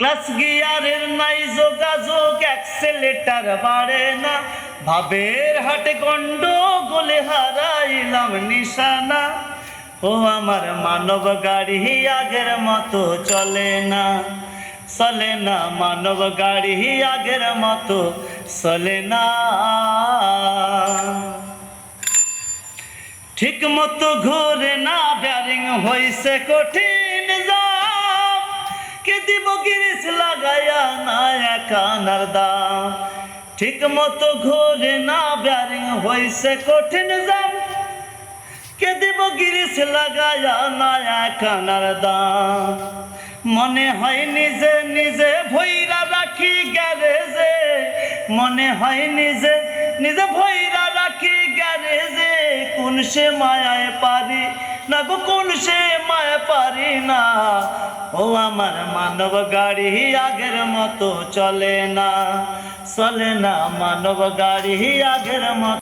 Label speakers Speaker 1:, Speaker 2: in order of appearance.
Speaker 1: Class গিয়ারের নাই যোগাযোগ, অ্যাক্সেলেটার বাড়ে না, ভাবের হাটে গন্ডগোলে হারাইলাম নিশানা। ও আমার মানব গাড়ি আগের মতো চলে না, চলে না, মানব গাড়ি আগের মতো চলে না। ঠিক মতো ঘুরে না, ব্যারিং হইছে কঠিন জাম, কে দিব গিরিস লাগাইয়া না একানার দাম। ঠিক মতো ঘুরে না, ব্যারিং হইছে কঠিন জাম, কে দিব গিরিস লাগাইয়া না একানার দাম। মনে হয় নিজে নিজে ভইরা রাখি গ্যারেজে, মনে হয় নিজে নিজে ভইরা রাখি গ্যারেজে। কোন সে মায়ায় পারি না গো, কোন সে মায়া পারি না। ও আমার মানব গাড়ি আগের মতো চলে না, চলে না, মানব গাড়ি আগের মতো।